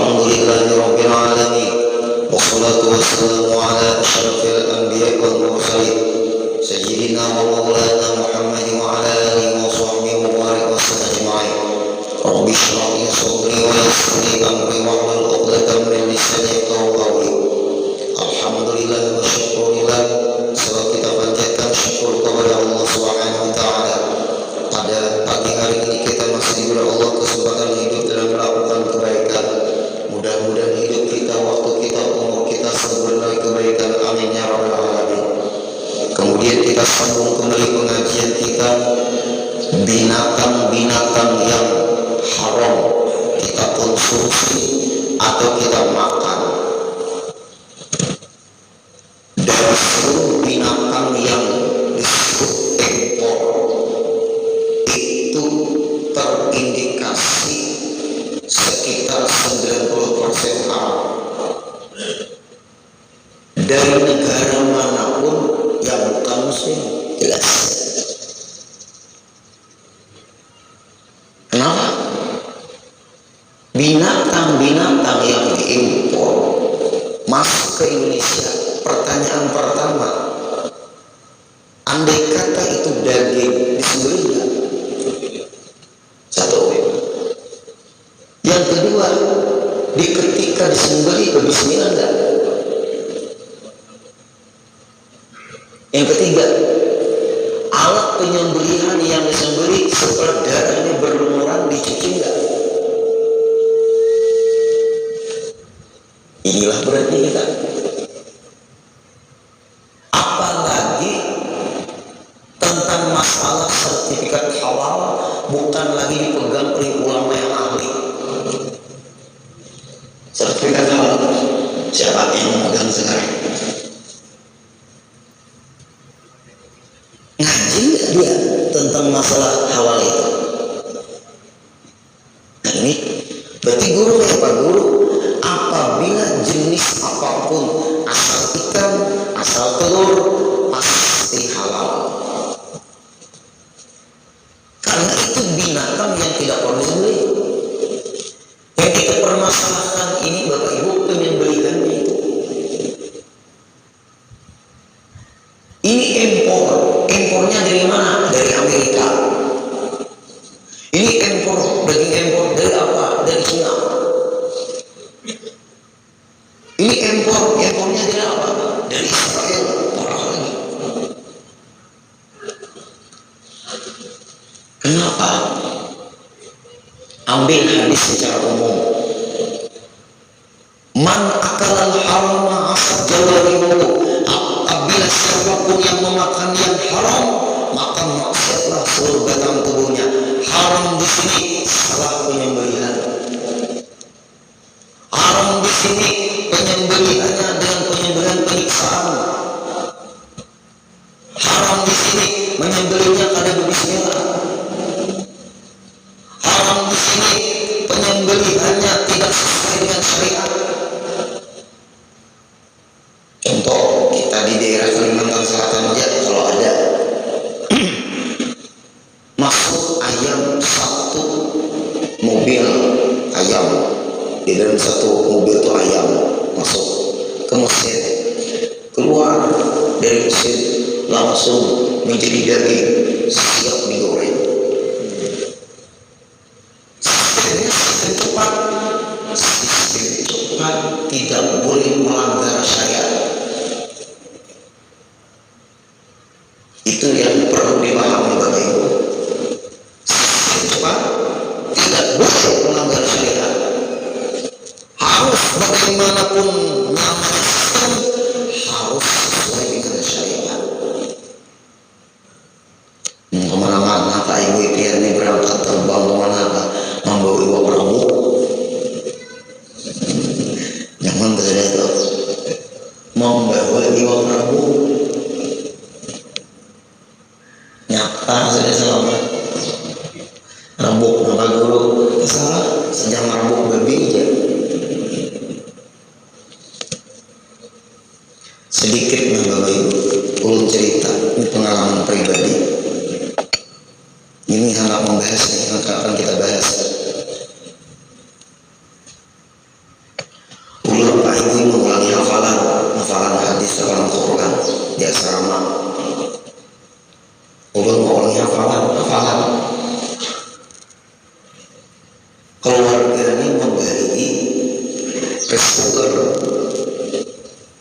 Alhamdulillahi Rabbil Alamin. Wassalatu wassalamu ala asyrafil anbiya wal mursalin Sayyidina wa maulana Muhammad wa ala alihi wa sahbihi wa barik wa sallam ajma'in. Rabbi shrah li sadri wa yassir li amri wahlul 'uqdatam min lisani yafqahu qawli. Alhamdulillah wa syukurillah. Selalu kita panjatkan syukur kepada Allah Subhanahu wa taala. Pada pagi hari ini kita masih diberi Allah kesempatan hidup dalam melakukan kebaikan. Mudah-mudahan hidup kita, waktu kita, umur kita sempurna kebaikan. Amin ya rabbal alamin. Kemudian kita sambung kembali pengajian kita, binatang-binatang yang haram kita konsumsi atau kita makan. Dari seluruh binatang yang disebut impor itu terindikasi sekitar 90% haram. Dari negara manapun yang bukan muslim, jelas. Kenapa? Binatang-binatang yang diimpor masuk ke Indonesia, pertanyaan pertama, andai kata itu daging, disembelih nggak? Satu. Yang kedua, ketika disembelih berbismillah enggak? Yang ketiga, alat penyembelihan yang disembelih setelah darahnya berlumuran dicuci enggak? Inilah beratnya kita. Apalagi tentang masalah sertifikat halal bukan lagi dipegang oleh ulama yang ahli. Sertifikat halal siapa yang memegang sekarang? Ngaji nggak dia tentang masalah halal itu? Nah ini berarti guru ya Pak Guru, apabila jenis apapun, asal ikan, asal telur, pasti halal. Karena itu binatang yang tidak perlu disembelih. Yang kita permasalahkan ini Bapak Ibu penyembelihannya itu. Ini impornya dari mana? Dari Amerika. Ini daging impor dari apa? Dari Cina. Ini impornya dari apa? Dari Israel. Parah lagi. Kenapa? Ambil hadis secara umum. Man akalal harama asad jawarimu. Apabila siapapun yang memakan yang haram, maka maksiatlah seluruh batang tubuhnya. Haram di sini salah penyembelihan. Haram di sini penyembelihannya dengan penyembelihan penyiksaan. Haram di sini menyembelihnya kada berbismillah. Haram di sini penyembelihannya tidak sesuai dengan syariat. Contoh, kita di daerah Kalimantan Selatan aja kalau ada masuk ayam satu mobil ayam, di dalam satu mobil itu ayam masuk ke mesin, keluar dari mesin langsung menjadi daging siap digoreng. Sistem cepat tidak boleh melanggar syariat. Itu yang perlu dipahami Bapak Ibu. Sistem cepat tidak boleh melanggar syariat. Harus bagaimanapun namanya sistem harus sesuai dengan syariat. Kemana-mana Pak Ibu ini berangkat terbang kemana-mana membawa Ibu Prabu. Jangan berada itu membawa Ibu Prabu. Nyata sudah selamat. Rambut Bapak Guru salah sejam rambut babi aja. ibu mengulangi hafalan hadis, hafalan Quran di asrama. Ulun mengulangi hafalan. Keluarga ini memberi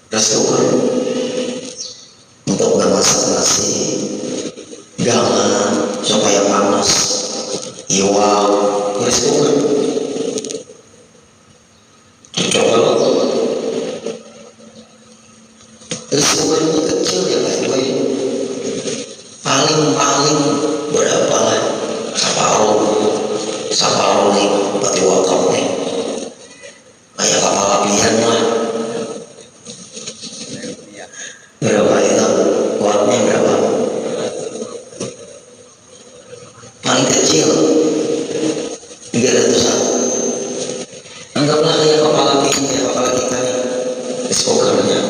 restoran untuk memasak nasi jangan supaya panas iwa restoran. Coba restoran ini kecil ya kayak gue, paling berapa lah, separuh nih berarti wakaf nih kayak kapal apian lah. Berapa itu kuatnya berapa? Paling kecil 300-an. Anggaplah kayak kapal apian, kayak kapal kita nih restorannya.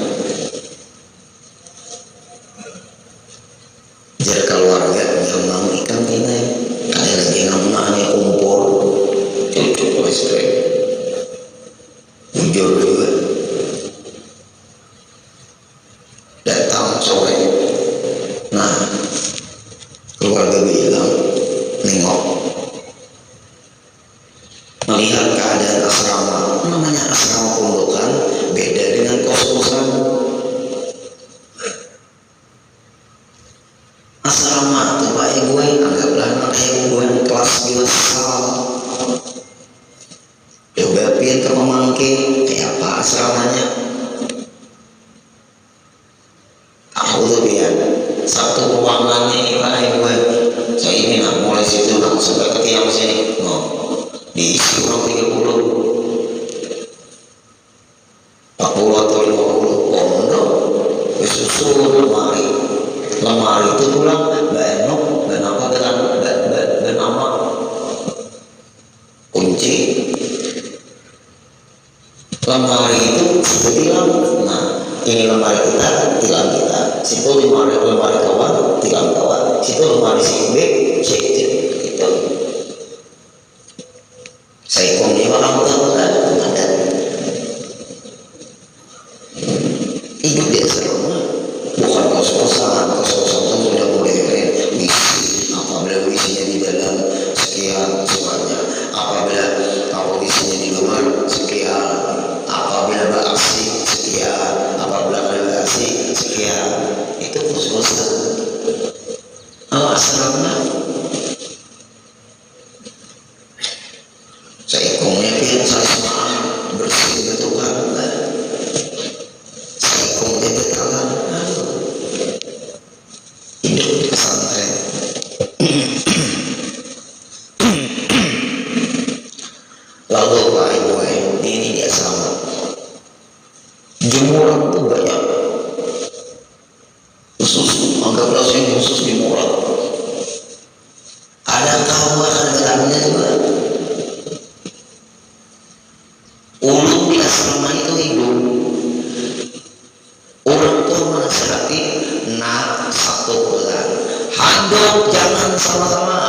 Jadi keluarga yang mau ikan tina ada lagi namanya kumpul cucuk listrik jujur juga datang sore. Nah keluarga bilang nengok melihat keadaan asrama, namanya asrama pondokan beda dengan kos-kosan. Asrama tuh pak gue anggaplah anak gue kelas biasa. Coba pinter memangkin kayak apa asramanya. Aku tuh biar satu ruangannya pak gue saya ini nak mulai situ langsung ke tiang sini diisi orang 30 atau 50 pondok susul lemari itu pulang benok dan apa dan nama kunci lemari itu tilang. Nah ini lemari kita, tilang kita, situ lemari kawan, tilang kawan, situ lemari si B, gitu. Saya punya orang tua kan ada hidup di asrama, bukan kos-kosan sudah modern, isi apabila isinya di dalam sekian semuanya, apabila kalau isinya di luar sekian, apabila beraksi sekian, apabila beraksi sekian, itu kos-kosan. Kalau asrama saya kongnya pihak saya semua bersih betul kan, saya kongnya betalan hidup di pesantren. Lalu Pak Ibu ini dia sama jemuran tuh banyak, khusus anggaplah saya khusus jemuran ada kamar ada dalamnya juga. Ulun di asrama itu hidup orang tua menasihati nak 1 bulan handuk jangan sama-sama,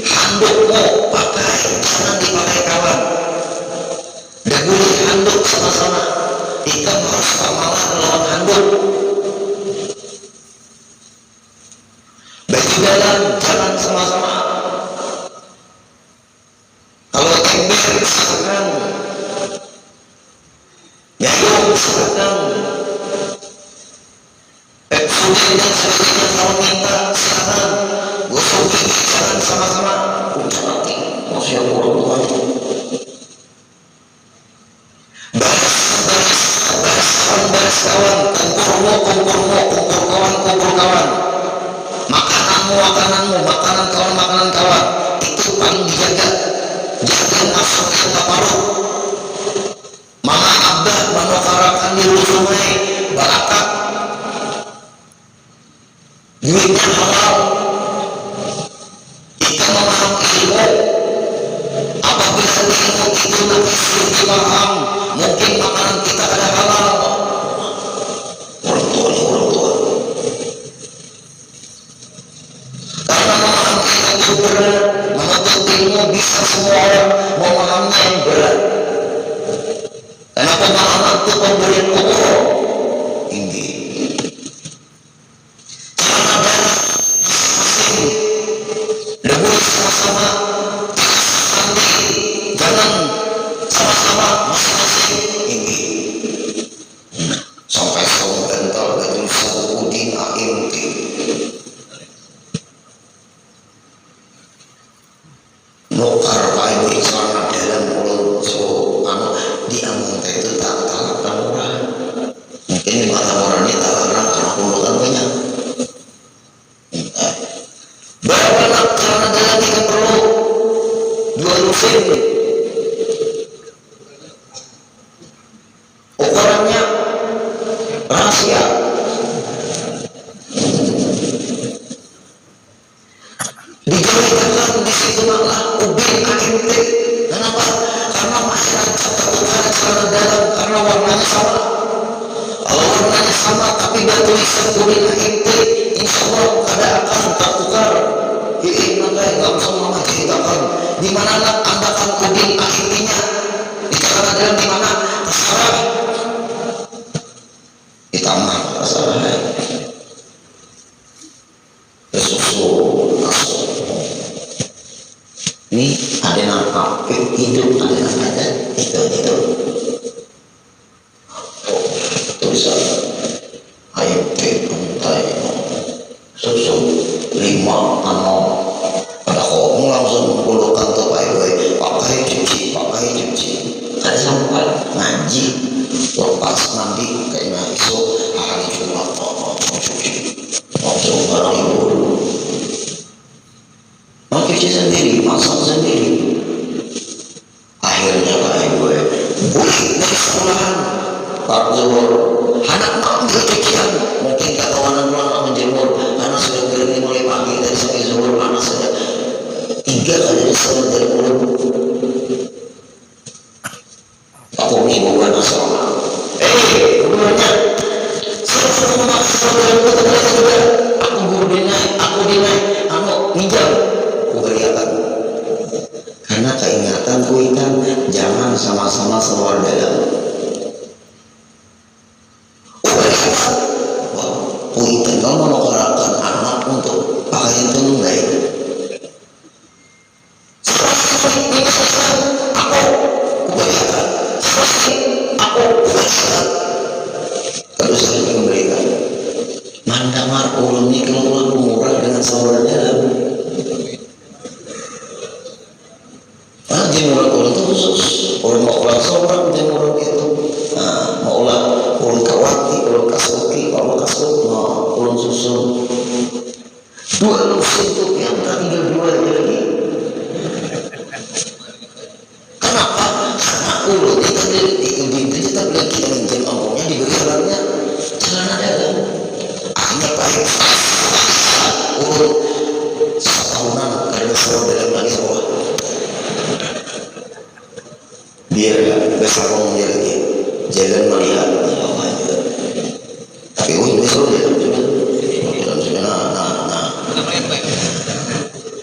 handuk mau pakai jangan dipakai kawan, dan boleh handuk sama-sama, kita harus malah lawan handuk. Baju dalam jangan sama-sama, kalau ember silakan, nyayong silakan, pepsodent dan sebagainya kalau minta silakan, gosok gigi jangan sama-sama. Udah nanti masih yang buruk baris kawan, kumpul kawan, makanan kawan, itu paling dijaga, jangan masuk ke paru. Mama abah manufarakan di sungai barakat, duitnya halal, kita memahami ilmu. Apabila ilmu itu nanti sudah paham, mungkin makanan kita ada halal. Orang tua karena memahami ilmu berat, menuntut ilmu bisa semua orang memahami yang berat. Karena pemahaman itu pemberian Allah tinggi. Lebih sama-sama jangan sama-sama masing-masing tinggi. Sampai kaum bentar dan sabudin aimti. Nukar payu iklan dalam mulut so diamong itu tak talakkan orang. Mungkin di mata orangnya talakkan karena puluhan banyak. Berapa karena dalam kita perlu dua lusin. Ukurannya rahasia. Dijadikan di situ malah ubin AMT. Kenapa? Karena masyarakat tertukar karena dalam karena warnanya sama. Kalau warnanya sama tapi gak tulisan ubin AMT, insya Allah kada akan tertukar. Ini makanya gak usah mama ceritakan di mana anda akan ubin AMT-nya. Di karena dalam di mana terserah. Ditambah terserah. Ini ada nama hidup, ada nama itu tulisan AMT puntai susu 5 pada kamu langsung puluhkan tuh pakai cuci ada sampai ngaji lepas nanti kayaknya itu hari Jumat cuci langsung barang ibu mau cuci sendiri, masak sendiri. Akhirnya kayak gue dari sekolahan Pak Zuhur anak ambil cucian mungkin gak kawanan pulang menjemur karena sudah kering mulai pagi dari sampai Zuhur panas saja 3 kali diserut dari mulut. Aku ibu gue nasional hubungannya saya memaksa dari kota aku dinaik minjam kelihatan karena keingatan kuitan jangan sama-sama seluar dalam kuitan kamu menukarakan anak untuk pakaian tunai terus saya memberikan mandamar ulun ini keluar murah dengan seluar dalam jemur itu khusus orang mau ulang seorang jemur itu mau ulang kawati ulang kasuki kalau kasut mau ulang susun 2 lusin itu yang tinggal 2 lagi. Kenapa? Karena ulang itu kita bilang kita minjem ampungnya diberi celana dalam akhirnya pakai ulang setahunan karena seluruh dalam lagi bawah biar besarong dia lagi jalan melihat apa juga tapi ini seru ya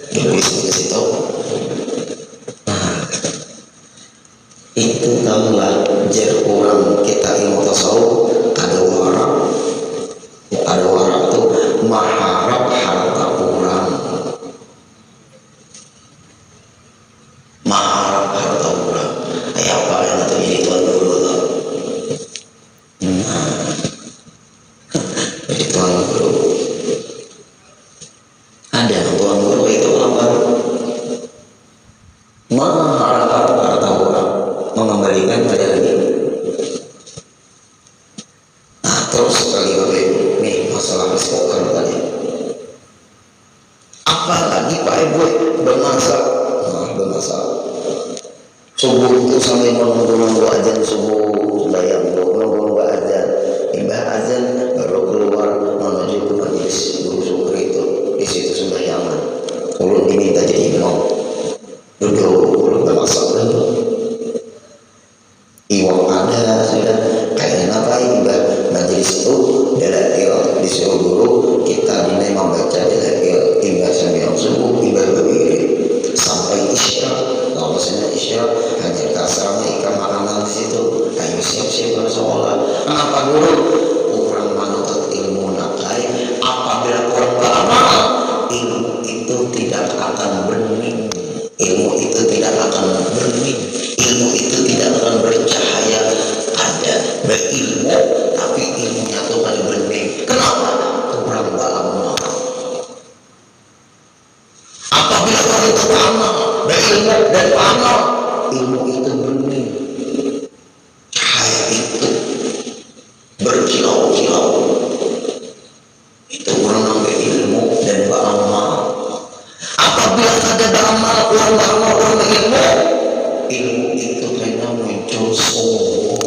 jadi situ itu tahulah jar orang kita ilmu tasawuf ada warak itu maharap harta orang maharap harta orang apa yang terjadi tuan guru tuh jadi tuan guru ada tuan guru itu apa mengharap harta orang mengembalikan pada lagi terus sekali lagi nih masalah spoken tadi apalagi Pak Ibu bermasalah subuh itu sampai menunggu azan subuh bayang menunggu azan imbah azan baru keluar menuju ke majelis guru sukri itu di situ sembahyangan ulun diminta jadi imam duduk ulun bermasalah iwak ada sudah kayak apa imbah majelis itu dalail disuruh guru kita dinai membaca dalail imbah sembahyang subuh imbah berdiri sampai isya kalau saya isya hanya kasarnya ikan makanan di situ ayo sih karena sekolah. Kenapa guru? Orang manut ilmu nakai. Apabila orang beramal, ilmu itu tidak akan bening. Ilmu itu tidak akan bening. Ilmu itu tidak akan bercahaya. Ada berilmu, tapi ilmunya tuh kan bening. Kenapa? Orang beramal. Apabila orang itu beramal, berilmu dan beramal, ilmu itu bening. Cahaya itu berkilau-kilau. Itu orang nambah ilmu dan beramal. Apabila ada beramal, orang berilmu, ilmu itu kena muncul sombong.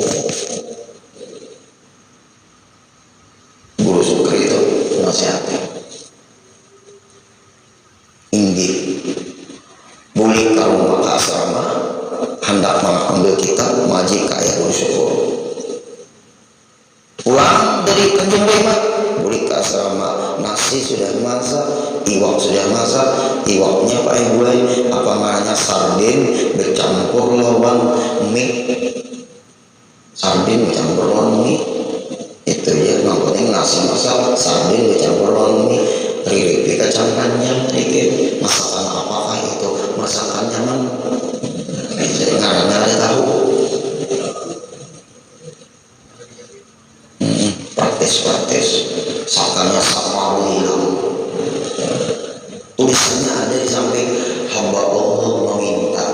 Guru Sukri itu nasihatnya. Inggih, boleh kalau maka asrama hendak mengambil kitab maji kaya bersyukur. Pulang dari Tanjung Bima, boleh ke asrama, nasi sudah masak, iwak sudah masak, iwaknya Pak Ibu, apa namanya sardin bercampur lawan mie, sardin bercampur lawan mie, itu ya namanya nasi masak, sardin bercampur lawan mie, riri kacangkannya, dikit masakan apakah itu, masakan nyaman, jadi ngarangnya ada tahu. Praktis sakannya sama hilang. Tulisannya ada di samping hamba Allah meminta.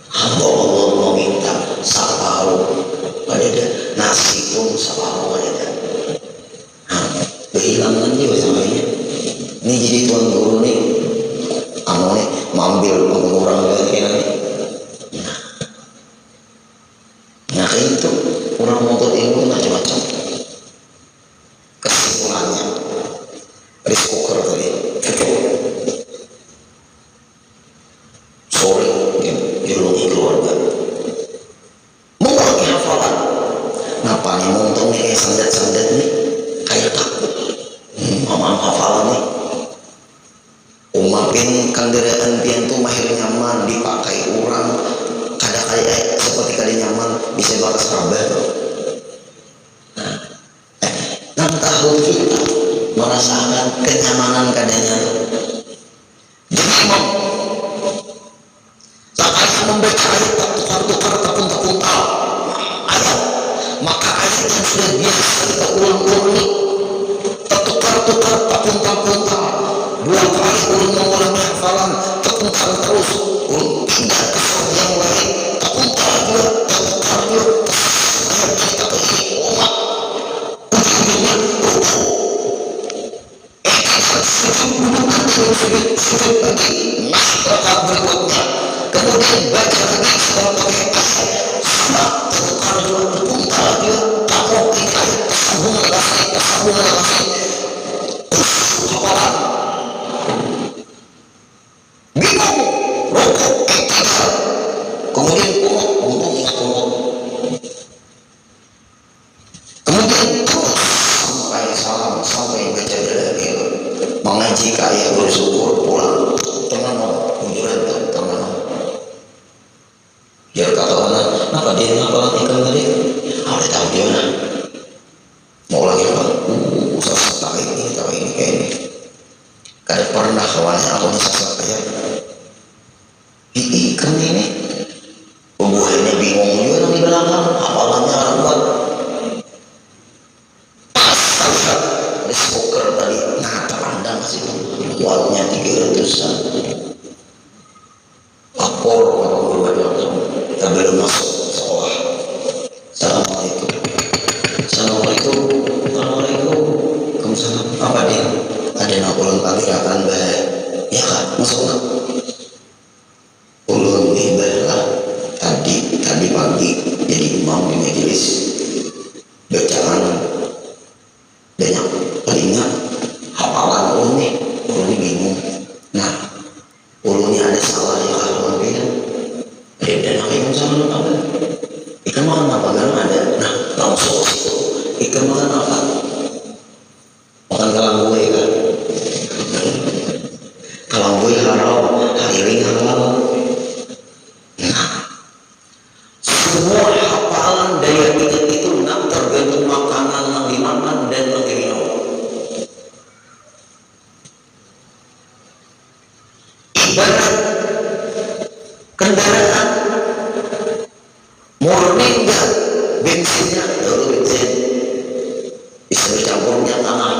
Hamba Allah meminta separuh ada nasi pun separuh ada. Kehilangan dia samanya. Ini jadi tuan guru nih, anu nih mengambil pengurang lagi nih. Nah itu orang menuntut ilmu macam-macam. Kesimpulannya, rice cooker tadi cukup. Sore biologi keluarga. Mengurangi hafalan. Ngapa nih untung nih kayak sandet-sandet nih kayak takut. Mamam hafalan nih. Umapin kendaraan pian tuh mahir nyaman dipakai orang. Kadang-kadang seperti kali nyaman bisa bakas kabel. Nah, tahu kita merasakan kenyamanan kadangnya. Jadi saat membaca ayat tukar-tukar terpunta-punta ayat, maka ayat yang sudah biasa kita ulang-ulang tertukar-tukar terpunta-punta. Dua kali ulang-ulang hafalan terpunta terus. Pindah ke yang lain terpunta juga. Kemudian baca lagi setelah pakai asal sama tertukar juga terpunta dia tahu kita sambung lagi hafalan bingung rokok kemudian kumuk untung ingat kumuk kemudian terus sampai salam sampai baca lagi mengaji kaya bersyukur pulang teman kunjuran teman biar kata anak kenapa dia ngapalan ikan tadi udah tahu dia nah mau lagi apa usah tahu ini kayak ini kada pernah kawannya aku nisasa kayak ikan ini buahnya bingung juga nanti belakang hafalannya lambat asal rice cooker tadi nah terpandang sih kuatnya 300-an lapor kalau gue langsung kita belum masuk sekolah. Assalamualaikum. Assalamualaikum. Waalaikumsalam. Apa dia? Ada nak ulun pagi akan baik. Ya kan, masuk nak. Ulun ibadah tadi pagi jadi imam di majelis bacaan banyak teringat hafalan ulun nih. Ulun bingung. Nah, ulunnya ada salah ya kalau bilang. Dan aku yang sama apa? Ikan makan apa? Kan ada. Nah, langsung situ. Ikan makan apa? Makan kalangkui kan? Kalangkui haram, hariling halal. Nah, Ibarat kendaraan murni enggak, bensinnya baru bensin bisa dicampurnya tanah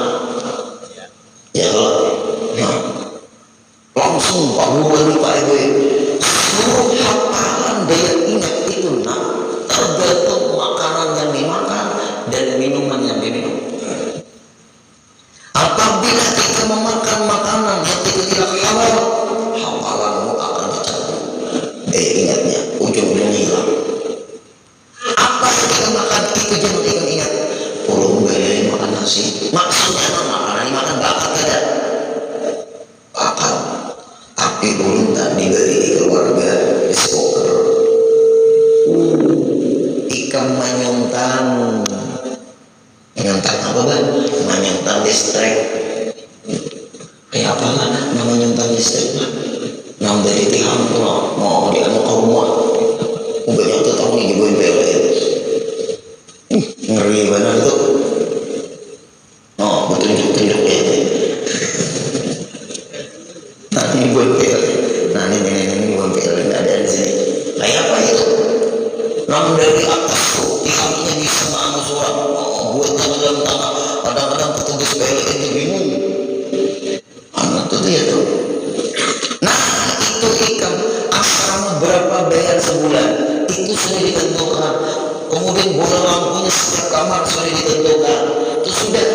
ya nah, langsung Pak Gubernur Pak Ibu seluruh hafalan daya ingat itu tergantung makanan yang dimakan dan minuman yang diminum. Apabila kita memakan makanan yang tidak halal, hafalanmu akan dicabut. Ingatnya ujung-ujungnya hilang. Apa yang kita makan itu jangan kita ingat. Ulun gaya makan nasi, maksudnya makanan dimakan bakat ada. Bakat, tapi ulun tak diberi keluarga diskoker. Ikan manyontan. Manyontan apa bang? Manyontan listrik. Kayak apa lah nama manyontan listrik lah? Nama dari tihang tuh mau di anu kau rumah. Banyak tuh tahu nih dibuat PLN. Ngeri benar tuh. Oh betul-betul ya. Nah ini buat PLN. Nah ini buat PLN ada di sini. Kayak apa itu? Nama dari atas tuh tihangnya bisa anu suara. Buat dalam tanah. Kadang-kadang petugas PLN itu bingung. Anak tuh dia tuh. Nah itu ikan asrama berapa bayar sebulan itu sudah ditentukan. Kemudian bola lampunya setiap kamar sudah ditentukan. Itu sudah.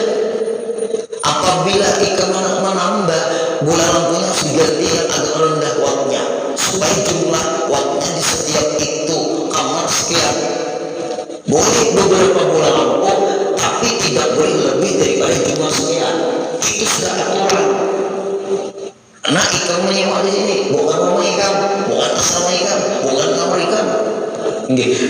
Apabila ikan menambah, bola lampunya harus diganti yang agak rendah wattnya supaya jumlah wattnya di setiap itu kamar sekian. Boleh beberapa bola lampu, tapi tidak boleh lebih daripada jumlah sekian. Itu sudah aturan. Nah ikan menyewa di sini bukan rumah ikan, bukan asrama ikan, bukan kamar ikan.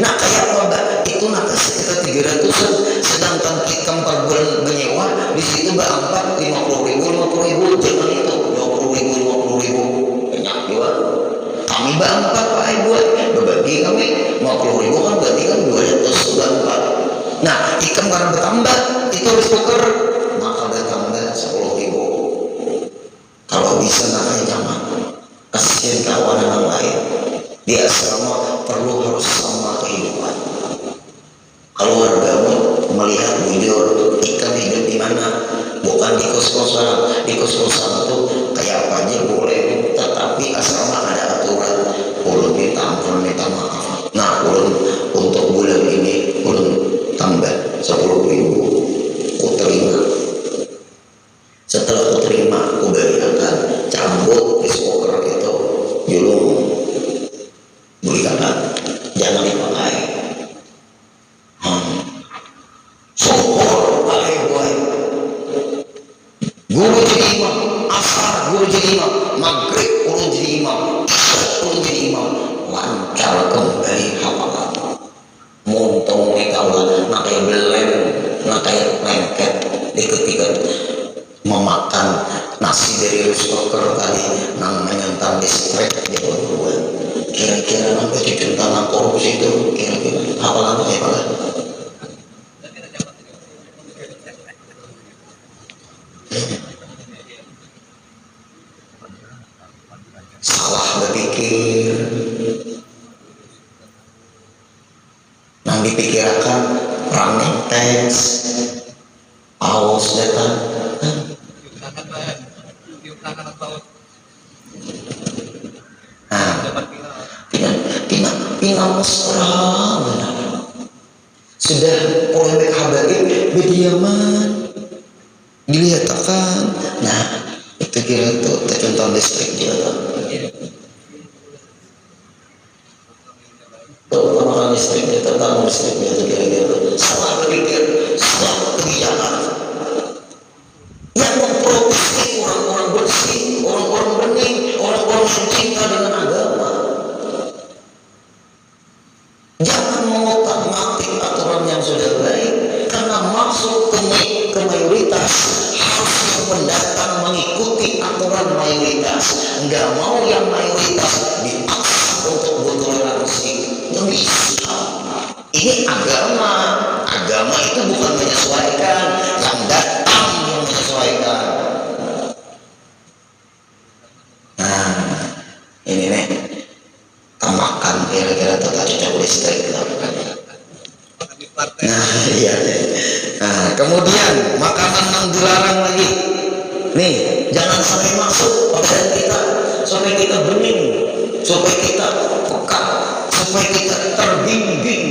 Nah kayak apa mbak? Itu nakes sekitar 300-an, sedangkan ikan per bulan menyewa di situ mbak 50.000, jangan itu 20.000, 50.000 banyak juga. Kami mbak 4 Pak Ibu, berbagi kami 50.000 kan berarti kan 200 4. Nah ikan barang bertambah itu harus tuker, maka bertambah 10.000. Kalau bisa nakanya jangan, kasihan kawan yang lain. Di asrama perlu harus sama kehidupan. Kalau wargamu melihat bujur ikan hidup di mana, bukan di kos-kosan. Di kos-kosan itu kayak apa aja boleh, tetapi asrama ada aturan. Ulun minta ampun, minta maaf. Nah ulun untuk bulan ini ulun tambah 10.000. Ku terima. Setelah ku terima, ku berikan cabut diskoker itu julung berikan, jangan dipakai. Syukur pakai gue. Guru jadi imam, asar guru jadi imam, maghrib guru jadi imam, isya guru jadi imam, lancar kembali hafalan. Muntung kawan, nakai belem, nakai lengket di ketika memakan nasi dari ristoker tadi nang menyentam listrik di bawah. Kira-kira nanti cucu tanah korupsi itu kira-kira apa lagi ya Pak? Salah berpikir, nang dipikirkan running teks, aus datang. Pinang mesra benar. Sudah polemik habaib berdiaman dilihatkan. Nah itu kira itu tercontoh listrik dia tuh. Pertama listrik dia tentang listriknya itu kira-kira salah berpikir, salah kebijakan. Yang memproduksi orang-orang bersih, orang-orang bening, orang-orang yang cinta dengan agama. Jangan mengotak-ngatik aturan yang sudah baik, karena masuk ke mayoritas harus yang pendatang mengikuti aturan mayoritas. Enggak mau yang mayoritas dipaksa untuk bertoleransi. Nggak bisa. Ini agama. Agama itu bukan menyesuaikan, yang datang yang menyesuaikan. Nah, ini nih makan kira-kira tata cocok listrik. Nah iya deh. Nah kemudian makanan yang dilarang lagi nih, jangan sampai masuk badan kita, sampai kita bening, supaya kita pekat, supaya kita terbimbing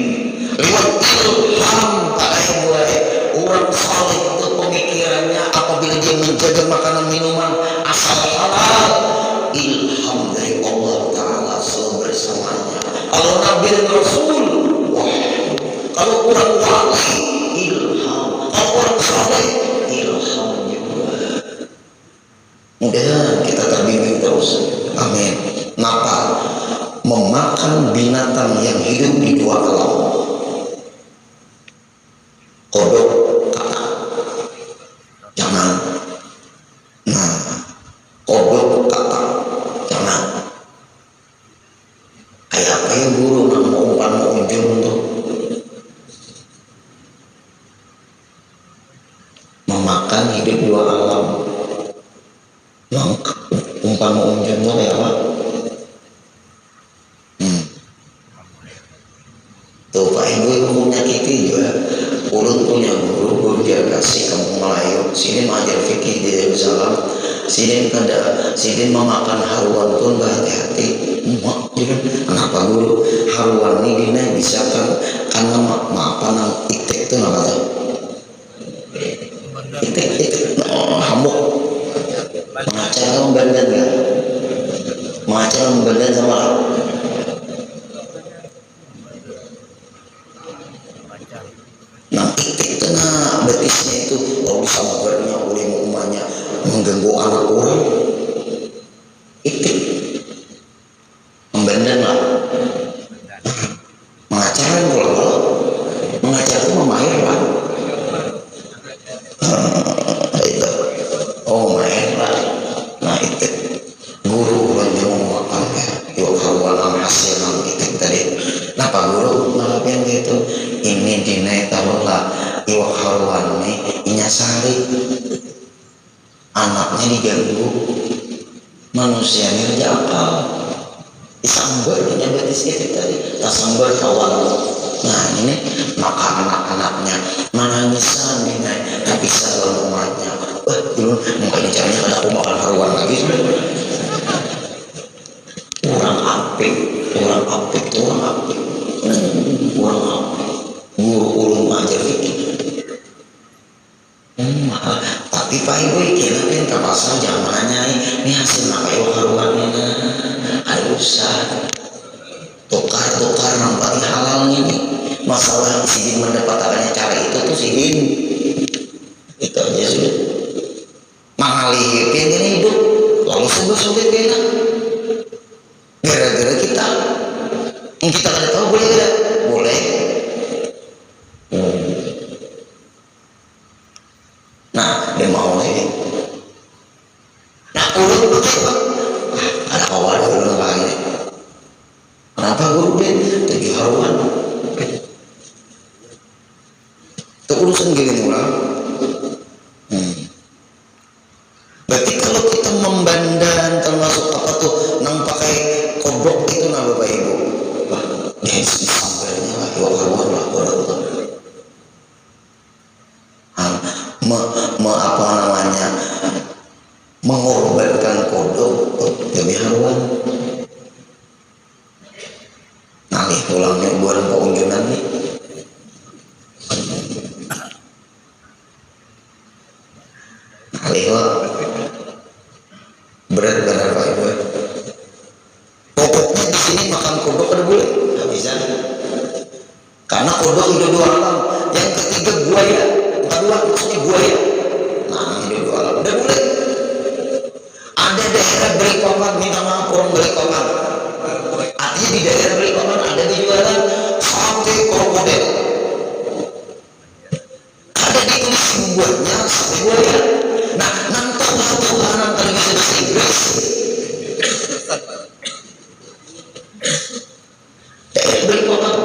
lewat ilham pada yang mulai orang saleh itu pemikirannya apabila dia menjaga makanan minuman asal halal, ilham dari Allah Ta'ala selalu bersamanya. Kalau Nabi dan Rasul, wah. Kalau orang wali, ilham. Kalau orang saleh, ilham juga. Mudah-mudahan kita terbimbing terus. Amin. Kenapa? Memakan binatang yang hidup di dua alam. Kodok, katak. Jangan. Nah, kodok, katak. Jangan. Kayak guru nang mau umpan mau unjung tuh. Memakan hidup dua alam. Umpan mau unjung tuh kayak apa? Tuh Pak Ibu menyakiti juga. Ulun punya guru dia kasih kampung Melayu. Sini mengajar fikih di Yerusalem. Sini memakan haruan pun berhati-hati. Kenapa guru? Haruan ini dina bisa kan karena apa nang itik itu apa tuh? Itik hamuk. Mengacara membandan ya? Mengacara membandan sama nah itik itu nah betisnya itu kalau sabarnya oleh umumnya mengganggu anak orang itik membandan lah mengacara kalau mengacara itu memahir lah itu mahir lah nah itik guru yang mau makan yuk hawalan hasil nang itik tadi kenapa guru ngalamin gitu ini dinaik taruhlah iwak haruan nih inya sari anaknya diganggu manusia ini aja apa disambar ini betis itu tadi sambar kawan nah ini maka anak-anaknya menangisan dinaik tapi salah umatnya dulu makanya caranya ada aku makan haruan lagi orang apik orang apik guru aja fikir tapi Pak Ibu kira kan ke pasar jangan nanyai ini hasil pakai haruannya harusah tukar nampaknya halal ini masalah sidin mendapatkannya cara itu tuh sidin itu aja sudah mengalihkan ini hidup lalu sulit beda gara-gara kita kada tahu boleh tidak boleh nah dia mau lagi nah urut apa ada kawan dulu lagi kenapa guru deh jadi haruan itu urusan gini orang berarti kalau kita membandan termasuk apa tuh nang pakai kodok itu nah Bapak Ibu wah dia sambalnya lah iwak haruan lah apa namanya mengorbankan kodok demi haruan nalih pulangnya buat pengunjungan nih nalih lah berat benar Pak Ibu pokoknya di sini makan kodok ada boleh nggak bisa karena kodok hidup dua alam yang ketiga buaya kedua maksudnya buaya nah hidup dua alam udah boleh ada daerah Balikpapan minta maaf orang Balikpapan artinya di daerah Balikpapan ada dijualan sate krokodil ada ditulis buahnya sate buaya nah nanti Tuhan antara bisa bahasa Inggris daerah Balikpapan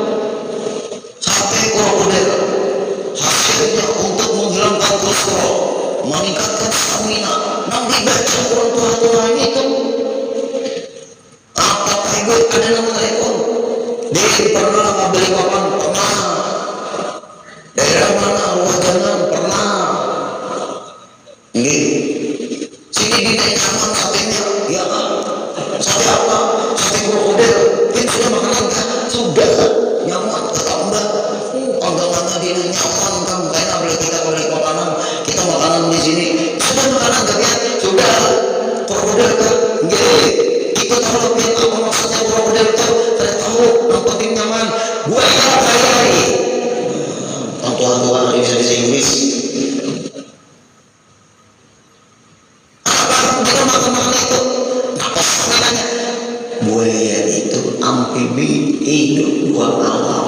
sate krokodil hasilnya untuk menghilangkan kolesterol meningkatkan stamina nanti baca orang tua-tua itu pernah nggak beli papan? Pernah. Daerah mana? Luas jalan? Pernah. Ini sini dinaik aman satenya, ya kan? Sate apa? Sate krokodil. Ini sudah makanan kan? Sudah nyaman, tetap enggak. Panggangannya dia nyaman kan? Karena beli kita beli makanan, kita makanan di sini. Sudah makanan tapi ya sudah krokodil kan? Enggak. Kita tahu lebih apa maksudnya krokodil itu? Saya tahu, nampakin nyaman. Buaya kayai. Tuan-tuan bisa bahasa Inggris. Buaya itu amfibi, hidup dua alam,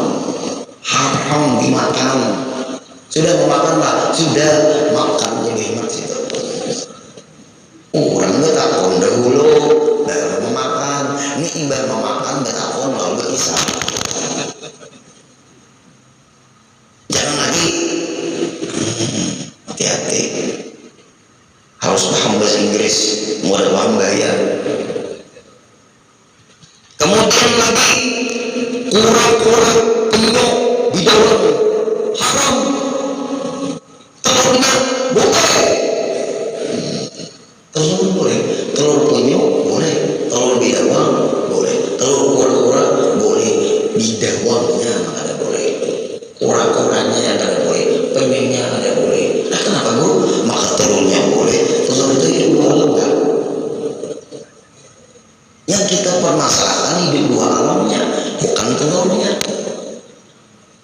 haram dimakan. Sudah memakan pak? Sudah makan jadi enak situ. Orang nggak takon dahulu baru memakan. Ini imbang memakan nggak takon lalu bisa. Jangan lagi. Hati-hati. Harus paham bahasa Inggris. Mudah paham gaya. Kemudian lagi kura-kura penyok di dalam haram. Telurnya boleh. Telur boleh. Telur penyok boleh. Telur bidawang boleh. Telur kura-kura boleh. Bidawangnya ada boleh. Kura-kuranya ada boleh. Penyoknya ada boleh. Nah kenapa bro? Maka telurnya boleh. Telur itu hidup dua alam kan? Yang kita permasalahkan hidup dua alamnya, bukan telurnya.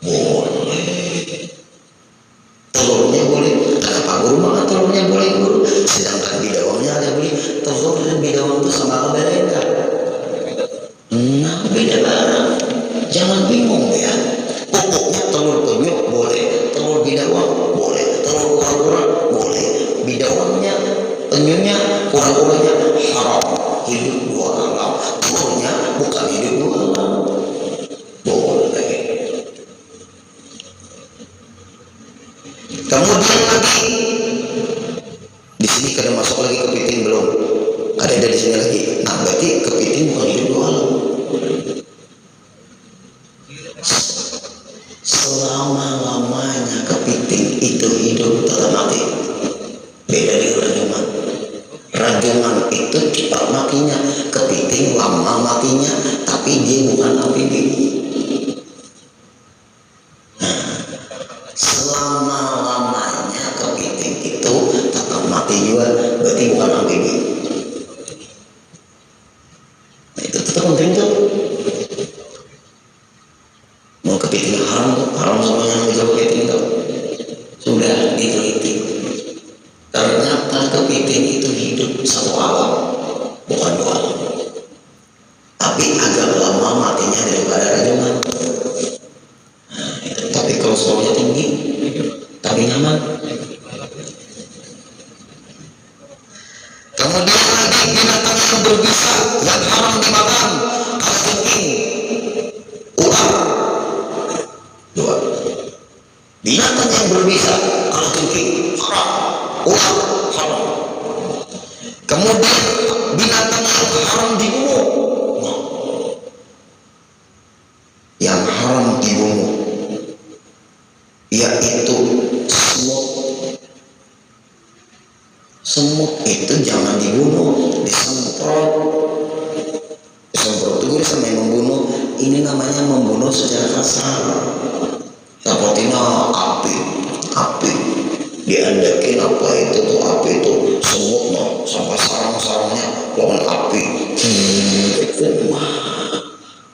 Boleh. Telurnya boleh. Kenapa guru? Maka telurnya boleh guru. Sedangkan bidawangnya ada boleh. Telur dan bidawang itu sama beda enggak? Nah beda barang. Jangan bingung ya. Pokoknya telur penyok boleh. Telur bidawang boleh. Telur kura-kura boleh. Bidawangnya, penyoknya, kura-kuranya haram. Hidup dua alam. Telurnya bukan hidup dua alam. Boleh. Kemudian lagi di sini kada masuk lagi kepiting belum? Ada di sini lagi. Nah berarti kepiting bukan hidup dua alam. Selama-lamanya kepiting itu hidup tetap mati. Beda dengan rajungan. Rajungan itu cepat matinya, kepiting lama matinya, tapi dia bukan amfibi. Nah, selama-lamanya kepiting itu tetap mati juga, berarti bukan amfibi. Nah, itu tetap penting tuh. Mau kepiting haram semuanya menjauh kepiting tuh. Sudah diteliti. Ternyata kepiting itu hidup satu alam, bukan dua alam. Tapi agak lama matinya daripada rajungan. Nah, itu. Tapi kolesterolnya tinggi, tapi nyaman. Kemudian lagi binatang yang berbisa yang haram dimakan, kalajengking, ular. Dua. Binatang yang berbisa, kalajengking, haram. Ular haram. Kemudian binatang yang haram dibunuh. Yang haram dibunuh yaitu semut. Semut itu jangan dibunuh, disemprot. Disemprot itu sama yang membunuh. Ini namanya membunuh secara kasar. Seperti api. Diandakin apa itu tuh api itu semut no sampai sarang-sarangnya lawan api.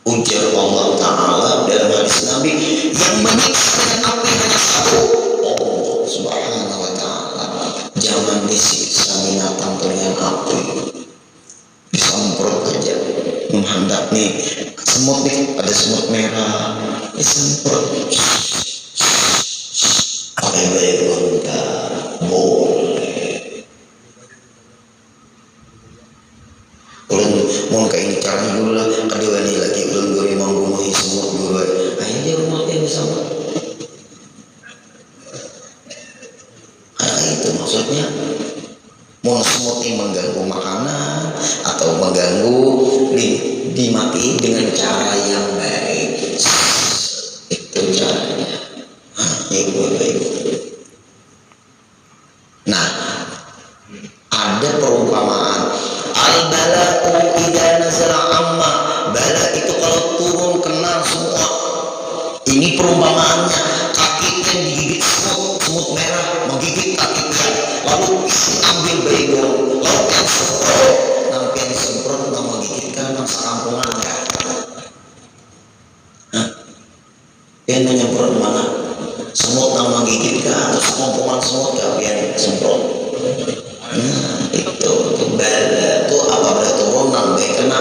Ujar Allah Ta'ala dalam hadis Nabi, yang menyiksa dengan api hanya satu, Allah Subhanahu Wa Ta'ala. Jangan disiksa binatang dengan api, disemprot aja. Menghendak nih semut nih, ada semut merah, disemprot. Apa yang baik kita boleh. Ulun mau kayak ini caranya dulu lah. Kedua ini lagi ulun gurih membunuhi semut dulu. Akhirnya rumah yang sama. Karena itu maksudnya mau semut ini mengganggu makanan atau mengganggu dimati dengan cara yang baik. perumpamaannya kaki ikan digigit semut merah menggigit kaki ikan, lalu ambil baygon lalu yang semprot nampian semprot nang menggigitkan nang sekampungan ya. Pian menyemprot mana? Semut nang menggigitkan atau sekampungan semut ya pian semprot. Itu bala itu apabila turun nang baik kena.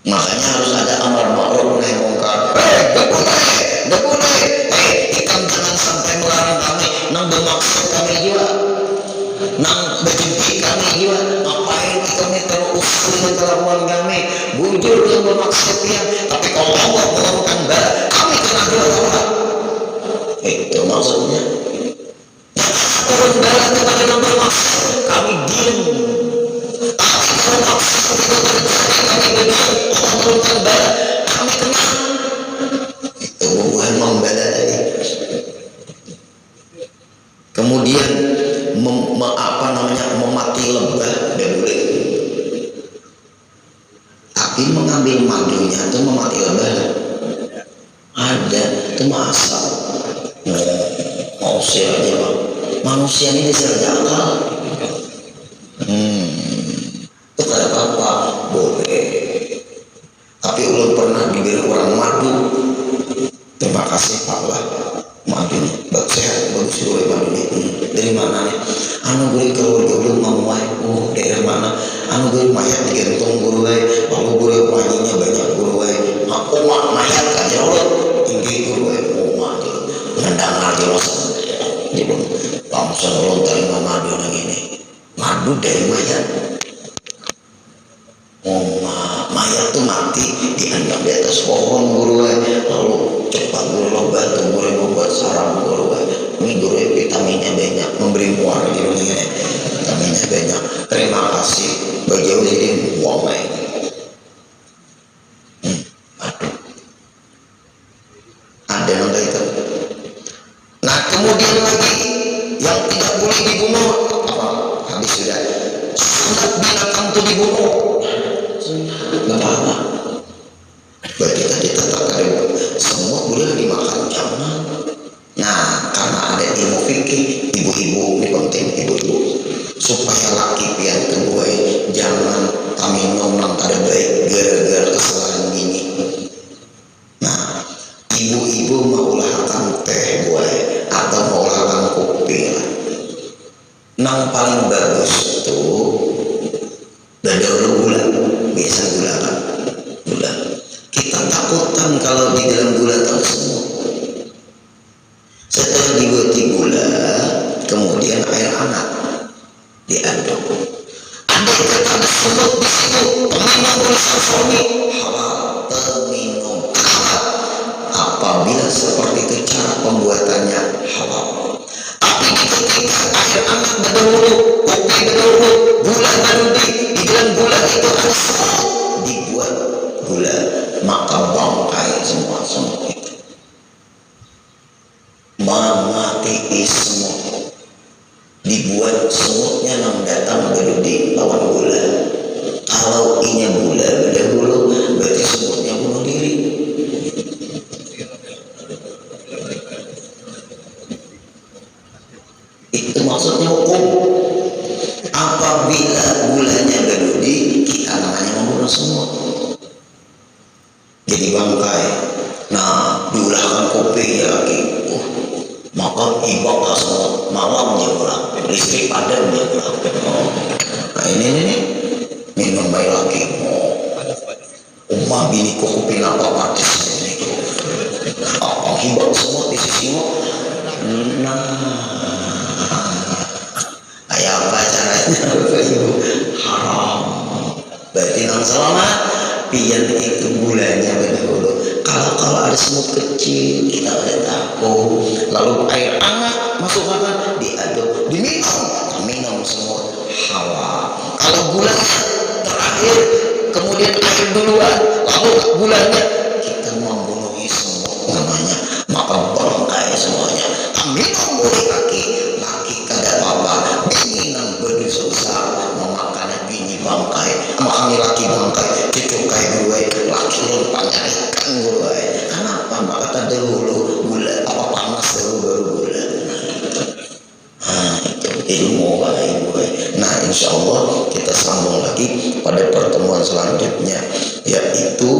Makanya harus ada amar ma'ruf nahi mungkar. Nggak boleh. Ikan jangan sampai melarang kami, nang bermaksud kami juga, nang berjumpa kami juga. Ngapain kami terus kelakuan kami? Bujur yang bermaksud yang, tapi kalau Allah melakukan bala, kami kena dosa. Itu maksudnya. Turun bala kepada yang bermaksud, kami diam. Tapi kalau maksud kami berdiam, Allah melakukan bala, kami kena. Itu bukan membela tadi. Kemudian memati lebah tidak boleh. Tapi mengambil madunya itu memati lebah ada itu masa manusia aja bang, manusia ini diserjakan itu tidak apa-apa boleh. Tapi ulun pernah diberi orang madu, terima kasih Pak lah madunya bagus sehat bagus gue madunya. Dari mana nih? Anu gue keluarga gue mau daerah mana? Anu gue mayat digantung gue, lalu gue wanginya banyak gue. Aku mayat kan ya Allah, tinggi gue ngendang aja loh. Jadi langsung ulun terima madu yang ini, madu dari mayat. Mayat tuh mati diandam di atas pohon gue, lalu cepat gue lo bantu gue buat sarang gue. Ini gue vitaminnya banyak, memberi muar di dunia, vitaminnya banyak. Terima kasih bagi jadi buang lain. Aduh, ada yang itu. Nah kemudian lagi yang tidak boleh dibunuh apa? Habis sudah. Sunat binatang itu dibunuh. Nggak apa-apa. Berarti tadi tata semua boleh dimakan jangan. Nah karena ada ilmu fikih, ibu-ibu ini penting, ibu-ibu supaya laki pian kedua jangan minum nang kada baik gara-gara kesalahan gini. Nah ibu-ibu maulahkan teh gue atau maulahkan kopi lah. Nang paling bagus itu dadar gula, biasa gula kan, gula. Kita takutkan kalau di dalam gula tersebut. Setelah dibuat gula, kemudian air hangat diaduk. Andai kata ada semut di situ, peminum berusaha suami halal, peminum halal. Apabila seperti itu cara pembuatannya halal. Tapi ketika air hangat berdahulu, kopi berdahulu, gula baru di dalam gula itu ada semut dibuat gula, maka bangkai semua semut itu. Memati semut dibuat semutnya yang datang berdudi lawan gula. Kalau inya gula berdahulu berarti semutnya bunuh diri. Itu maksudnya hukum. Apabila gulanya berdudi kita namanya membunuh semut jadi bangkai. Nah diulahkan kopi ya lagi maka ibak semua malamnya pulang, listrik padamnya pulang. Nah ini minum baik lagi. Umah bini kopi apa patis ini apa hibak semua di sisimu. Nah kayak apa caranya? Haram. Berarti nang selamat pian itu gulanya berdahulu. Kalau ada semut kecil kita udah takut, lalu air hangat masuk makan diaduk diminum semut halal. Kalau gulanya terakhir kemudian air duluan lalu gulanya kita membunuhi semut namanya, maka bangkai semuanya. Minum boleh laki kada apa-apa, bini nang berdosa memakan bini bangkai, makan laki bangkai dicukai gue laki lupa nyarikan gue. Kenapa? Maka tadi selanjutnya, yaitu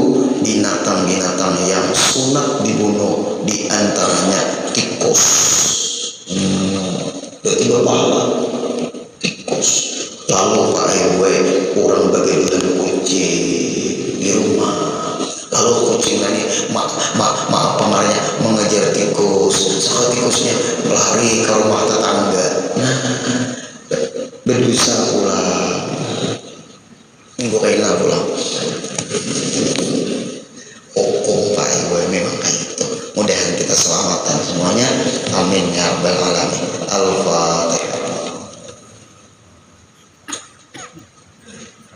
binatang-binatang yang sunat dibunuh, di antaranya tikus. Berarti berpahala tikus. Lalu Pak RW orang bagian kucing di rumah. Lalu kucing ini maaf pemarnya mengejar tikus. Saat tikusnya melari ke rumah tetangga. Nah, berdosa pula. Gue kayaknya pulang. Pak RW memang kayak gitu. Mudah-mudahan kita selamatkan semuanya. Amin ya rabbal alamin. Al-Fatihah.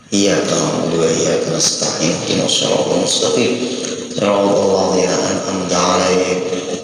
Iyyaka na'budu wa iyyaka nasta'in ihdinas siratal mustaqim siratal ladzina an'amta 'alaihim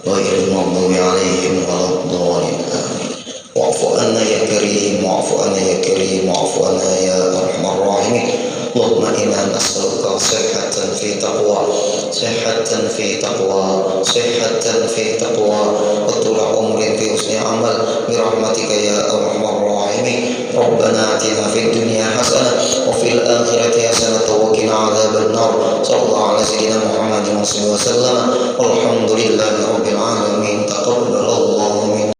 ghairil maghdubi 'alaihim waladdallin amin. Wa'fu 'anna ya karim wa'fu 'anna ya karim wa'fu 'anna ya arhamar rahimin. Allahumma inna nas'aluka sihhatan fi taqwa sihhatan fi taqwa sihhatan fi taqwa wa tula umrin fi husni amal bi rahmatika ya arhamar rahimin. Rabbana atina fid dunya hasanah wa fil akhirati hasanah wa qina adzaban nar. Sallallahu alaihi wa sallam Muhammadin wa sallam. Walhamdulillahi rabbil alamin.